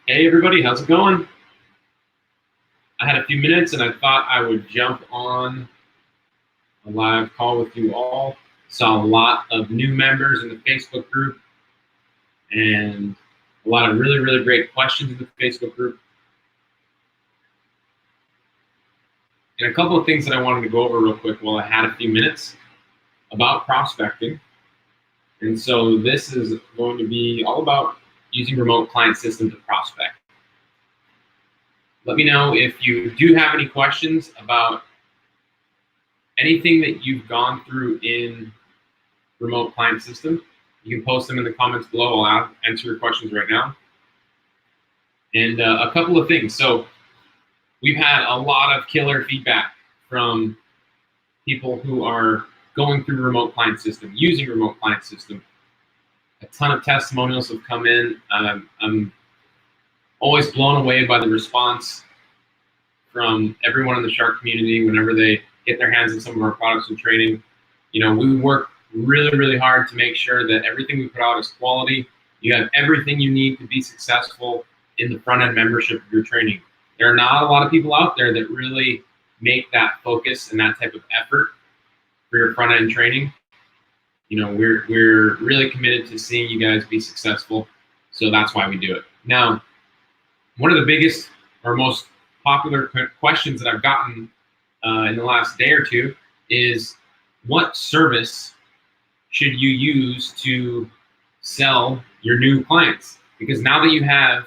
Hey everybody, how's it going? I had a few minutes and I thought I would jump on a live call with you all. Saw a lot of new members in the Facebook group and a lot of really, really great questions in the Facebook group. And a couple of things that I wanted to go over real quick while I had a few minutes about prospecting. And so this is going to be all about using remote client system to prospect. Let me know if you do have any questions about anything that you've gone through in remote client system. You can post them in the comments below. I'll answer your questions right now. And a couple of things. So we've had a lot of killer feedback from people who are going through remote client system, using remote client system. A ton of testimonials have come in. I'm always blown away by the response from everyone in the Shark community whenever they get their hands on some of our products and training. You know, we work really, really hard to make sure that everything we put out is quality. You have everything you need to be successful in the front-end membership of your training. There are not a lot of people out there that really make that focus and that type of effort for your front-end training. You know, we're really committed to seeing you guys be successful, so that's why we do it. Now, one of the biggest or most popular questions that I've gotten in the last day or two is, what service should you use to sell your new clients? Because now that you have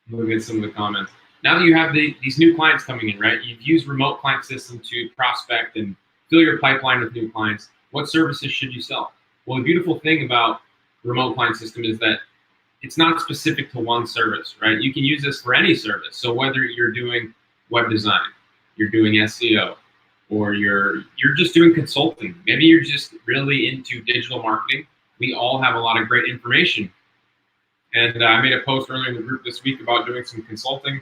look at some of the comments. Now that you have these new clients coming in, right? You've used remote client system to prospect and fill your pipeline with new clients. What services should you sell? Well, the beautiful thing about remote client system is that it's not specific to one service, right? You can use this for any service. So whether you're doing web design, you're doing SEO, or you're just doing consulting, maybe you're just really into digital marketing. We all have a lot of great information. And I made a post earlier in the group this week about doing some consulting.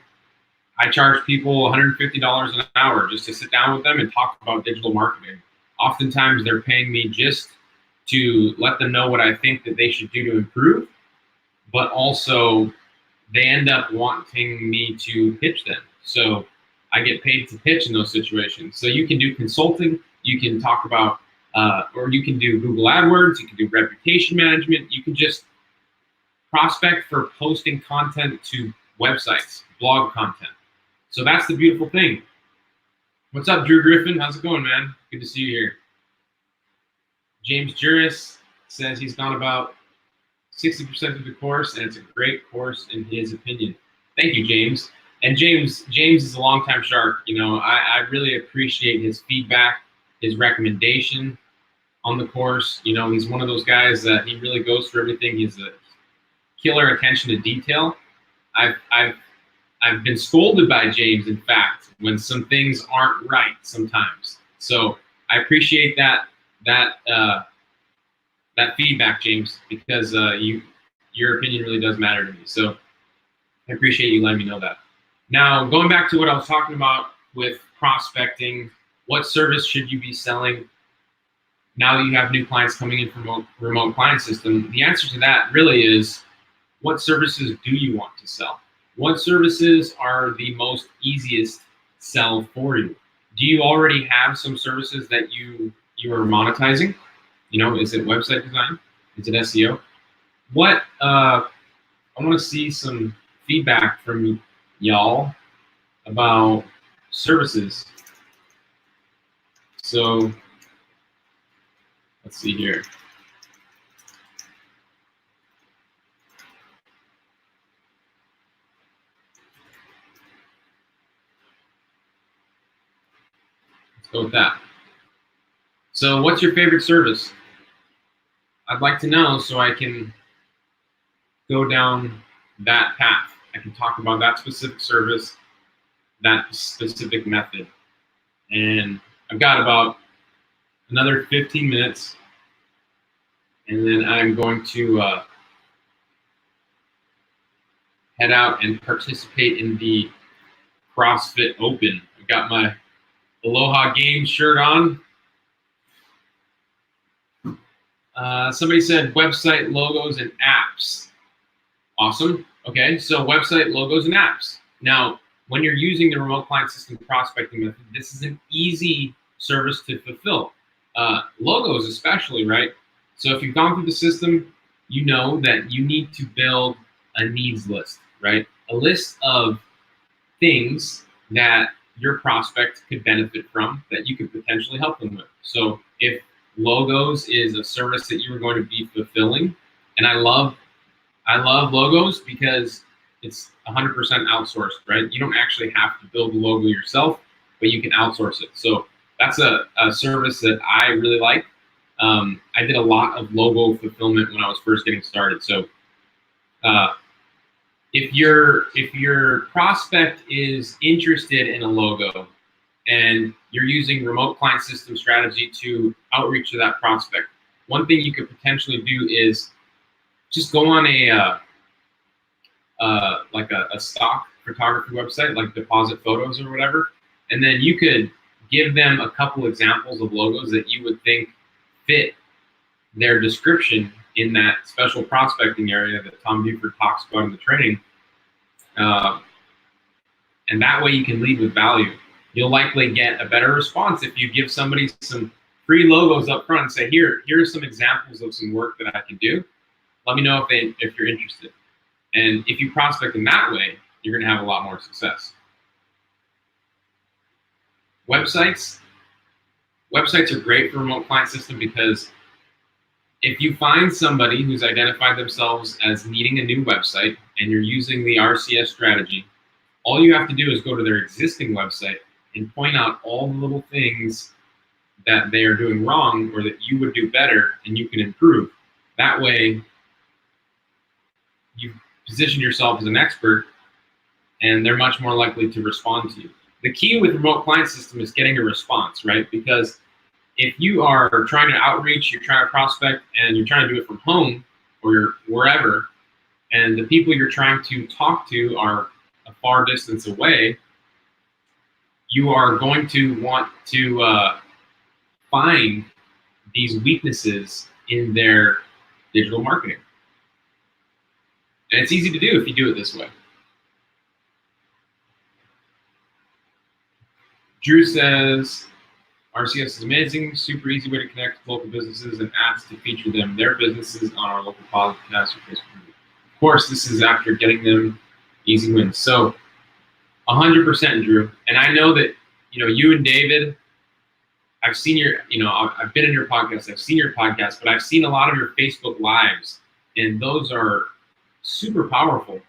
I charge people $150 an hour just to sit down with them and talk about digital marketing. Oftentimes they're paying me just to let them know what I think that they should do to improve, but also they end up wanting me to pitch them. So I get paid to pitch in those situations. So you can do consulting, you can talk about, or you can do Google AdWords, you can do reputation management, you can just prospect for posting content to websites, blog content. So that's the beautiful thing. What's up, Drew Griffin? How's it going, man? Good to see you here. James Juris says he's gone about 60% of the course, and it's a great course in his opinion. Thank you, James. And James is a longtime Shark. You know, I really appreciate his feedback, his recommendation on the course. You know, he's one of those guys that he really goes through everything. He's a killer attention to detail. I've been scolded by James, in fact, when some things aren't right sometimes. So I appreciate that feedback, James, because your opinion really does matter to me. So I appreciate you letting me know that. Now, going back to what I was talking about with prospecting, what service should you be selling now that you have new clients coming in from remote client system? The answer to that really is, what services do you want to sell? What services are the most easiest sell for you? Do you already have some services that you are monetizing? You know, is it website design? Is it SEO? I want to see some feedback from y'all about services. So let's see here. Let's go with that. So what's your favorite service? I'd like to know so I can go down that path. I can talk about that specific service, that specific method. And I've got about another 15 minutes, and then I'm going to head out and participate in the CrossFit Open. I've got my Aloha Games shirt on. Somebody said website logos and apps. Awesome. Okay, so website logos and apps. Now, when you're using the remote client system prospecting method, this is an easy service to fulfill. Logos especially, right? So if you've gone through the system, you know that you need to build a needs list, right? A list of things that your prospect could benefit from that you could potentially help them with. So if logos is a service that you are going to be fulfilling, and I love logos because it's 100% outsourced, right? You don't actually have to build the logo yourself, but you can outsource it. So that's a service that I really like. I did a lot of logo fulfillment when I was first getting started. So uh, if your prospect is interested in a logo and you're using remote client system strategy to outreach to that prospect, one thing you could potentially do is just go on a stock photography website like Deposit Photos or whatever, and then you could give them a couple examples of logos that you would think fit their description in that special prospecting area that Tom Buford talks about in the training. And that way you can lead with value. You'll likely get a better response if you give somebody some free logos up front and say, here's some examples of some work that I can do. Let me know if you're interested. And if you prospect in that way, you're going to have a lot more success. Websites are great for remote client system because if you find somebody who's identified themselves as needing a new website and you're using the RCS strategy, all you have to do is go to their existing website and point out all the little things that they are doing wrong or that you would do better and you can improve. That way, you position yourself as an expert and they're much more likely to respond to you. The key with remote client system is getting a response, right? Because if you are trying to outreach, you're trying to prospect, and you're trying to do it from home or you're wherever, and the people you're trying to talk to are a far distance away, you are going to want to find these weaknesses in their digital marketing. And it's easy to do if you do it this way. Drew says, RCS is amazing, super easy way to connect with local businesses and ask to feature them, their businesses on our local podcast or Facebook group. Of course, this is after getting them easy wins. So 100%, Drew. And I know that, you and David, I've seen I've been in your podcast, I've seen your podcast, but I've seen a lot of your Facebook lives, and those are super powerful.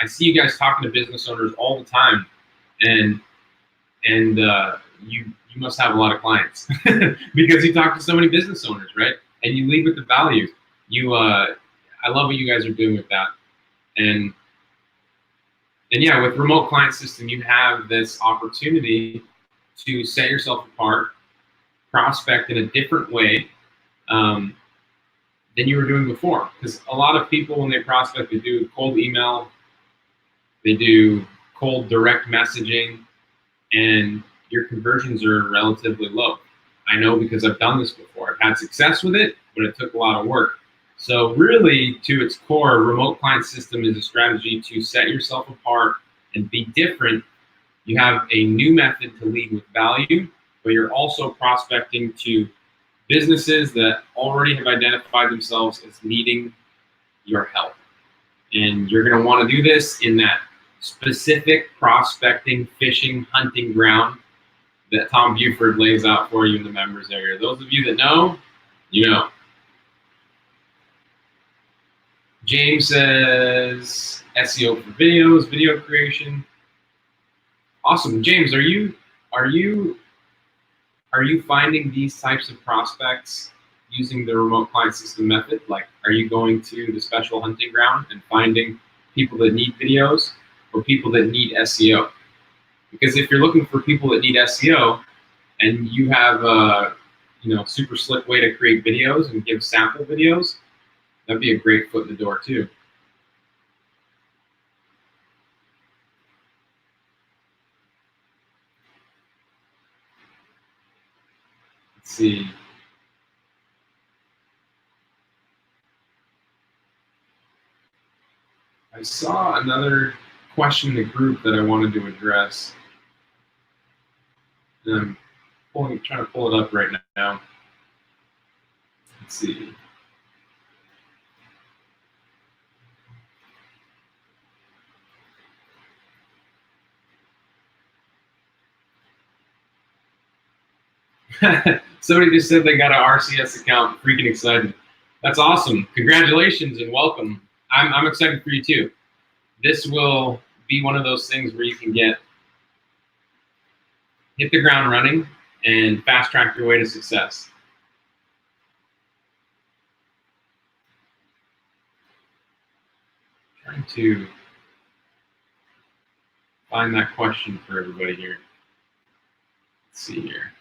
I see you guys talking to business owners all the time, and you must have a lot of clients because you talk to so many business owners, right? And you lead with the value. I love what you guys are doing with that. And yeah, with remote client system, you have this opportunity to set yourself apart, prospect in a different way than you were doing before. Because a lot of people, when they prospect, they do cold email, they do cold direct messaging, and your conversions are relatively low. I know because I've done this before. I've had success with it, but it took a lot of work. So really, to its core, remote client system is a strategy to set yourself apart and be different. You have a new method to lead with value, but you're also prospecting to businesses that already have identified themselves as needing your help. And you're going to want to do this in that specific prospecting, fishing, hunting ground that Tom Buford lays out for you in the members area. Those of you that know, you know. James says SEO for videos, video creation. Awesome. James, are you finding these types of prospects using the remote client system method? Like, are you going to the special hunting ground and finding people that need videos or people that need SEO? Because if you're looking for people that need SEO and you have a super slick way to create videos and give sample videos, that'd be a great foot in the door too. Let's see. saw another question in the group that I wanted to address. And I'm trying to pull it up right now. Let's see. Somebody just said they got an RCS account. Freaking excited. That's awesome. Congratulations and welcome. I'm excited for you too. This will be one of those things where you can hit the ground running and fast track your way to success. Trying to find that question for everybody here. Let's see here.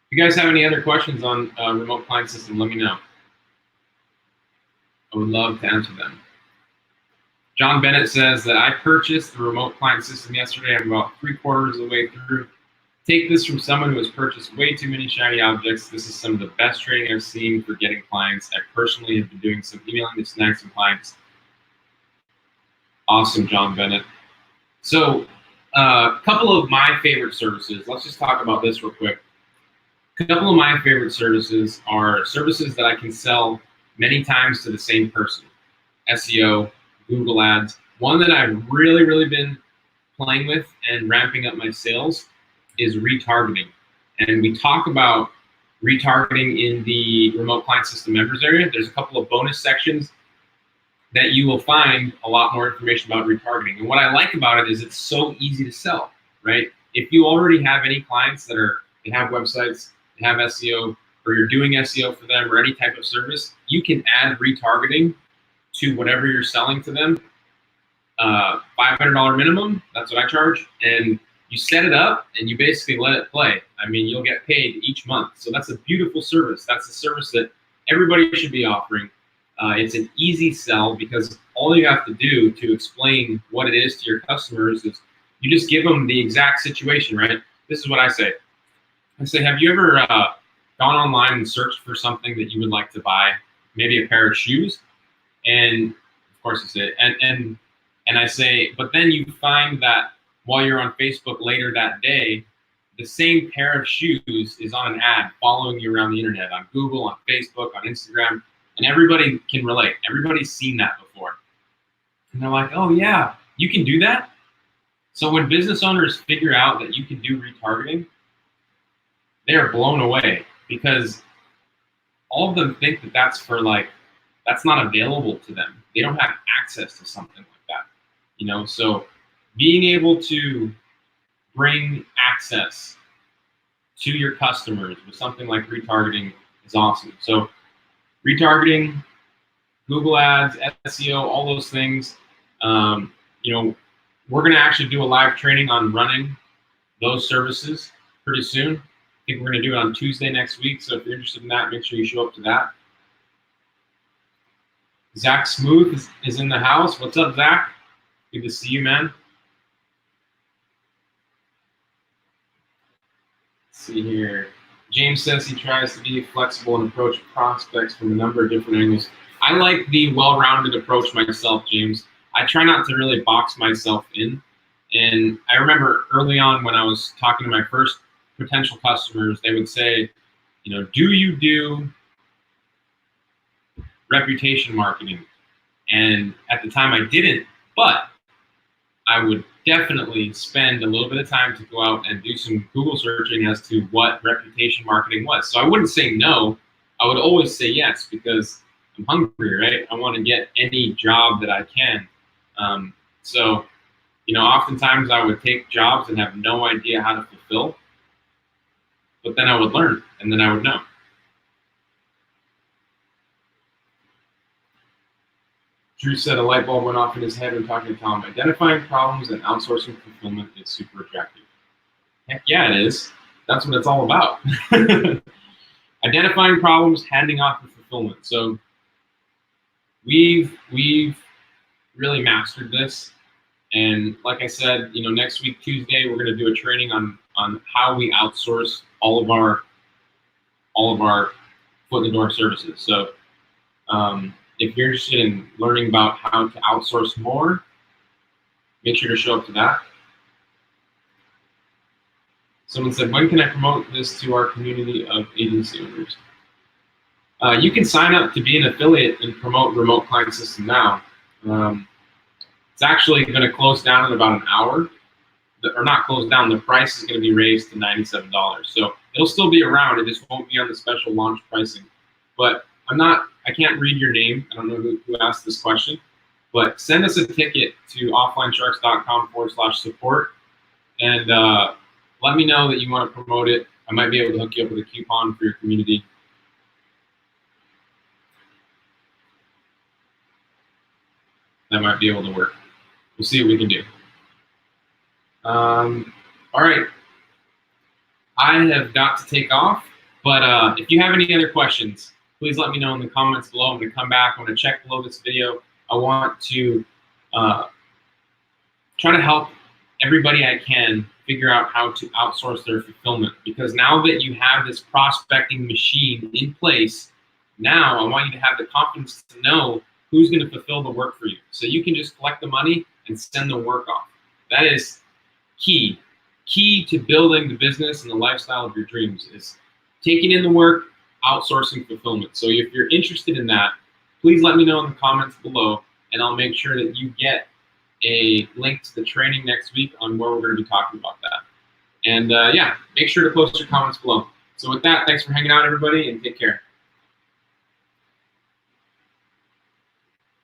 If you guys have any other questions on remote client system, let me know. I would love to answer them. John Bennett says that I purchased the remote client system yesterday. I'm about 3/4 of the way through. Take this from someone who has purchased way too many shiny objects. This is some of the best training I've seen for getting clients. I personally have been doing some emailing to snag some clients. Awesome, John Bennett. So a couple of my favorite services. Let's just talk about this real quick. A couple of my favorite services are services that I can sell many times to the same person. SEO, Google Ads. One that I've really been playing with and ramping up my sales is retargeting. And we talk about retargeting in the remote client system members area. There's a couple of bonus sections that you will find a lot more information about retargeting. And what I like about it is it's so easy to sell, right? If you already have any clients that they have websites, they have SEO, or you're doing SEO for them or any type of service, you can add retargeting to whatever you're selling to them. $500 minimum, that's what I charge. And you set it up and you basically let it play. I mean, you'll get paid each month. So that's a beautiful service. That's a service that everybody should be offering. It's an easy sell because all you have to do to explain what it is to your customers is you just give them the exact situation, right? This is what I say. I say, have you ever gone online and searched for something that you would like to buy, maybe a pair of shoes? And of course it's it. And I say, but then you find that while you're on Facebook later that day, the same pair of shoes is on an ad following you around the internet, on Google, on Facebook, on Instagram, and everybody can relate. Everybody's seen that before. And they're like, oh yeah, you can do that? So when business owners figure out that you can do retargeting, they are blown away because all of them think that that's not available to them. They don't have access to something like that, you know? So being able to bring access to your customers with something like retargeting is awesome. So retargeting, Google Ads, SEO, all those things, you know, we're gonna actually do a live training on running those services pretty soon. I think we're gonna do it on Tuesday next week. So if you're interested in that, make sure you show up to that. Zach Smooth is in the house. What's up, Zach? Good to see you, man. Let's see here. James says he tries to be flexible and approach prospects from a number of different angles. I like the well-rounded approach myself, James. I try not to really box myself in. And I remember early on when I was talking to my first potential customers, they would say, you know, do you do reputation marketing? And at the time I didn't, but I would definitely spend a little bit of time to go out and do some Google searching as to what reputation marketing was. So I wouldn't say no, I would always say yes because I'm hungry, right? I want to get any job that I can. So, you know, oftentimes I would take jobs and have no idea how to fulfill, but then I would learn and then I would know. Drew said a light bulb went off in his head when talking to Tom. Identifying problems and outsourcing fulfillment is super attractive. Heck yeah, it is. That's what it's all about. Identifying problems, handing off the fulfillment. So we've really mastered this. And like I said, you know, next week, Tuesday, we're going to do a training on on how we outsource all of our foot in the door services. So if you're interested in learning about how to outsource more, make sure to show up to that. Someone said, when can I promote this to our community of agency owners? You can sign up to be an affiliate and promote Remote Client System now. It's actually going to close down in about an hour. Or not close down, the price is going to be raised to $97. So it'll still be around, it just won't be on the special launch pricing. But I can't read your name. I don't know who asked this question, but send us a ticket to offlinesharks.com/support and let me know that you want to promote it. I might be able to hook you up with a coupon for your community. That might be able to work. We'll see what we can do. All right. I have got to take off, but if you have any other questions, please let me know in the comments below. I'm going to come back. I'm going to check below this video. I want to try to help everybody I can figure out how to outsource their fulfillment, because now that you have this prospecting machine in place, now I want you to have the confidence to know who's going to fulfill the work for you. So you can just collect the money and send the work off. That is key to building the business and the lifestyle of your dreams, is taking in the work, outsourcing fulfillment. So if you're interested in that, please let me know in the comments below, and I'll make sure that you get a link to the training next week on where we're going to be talking about that. And yeah, make sure to post your comments below. So with that, thanks for hanging out, everybody, and take care.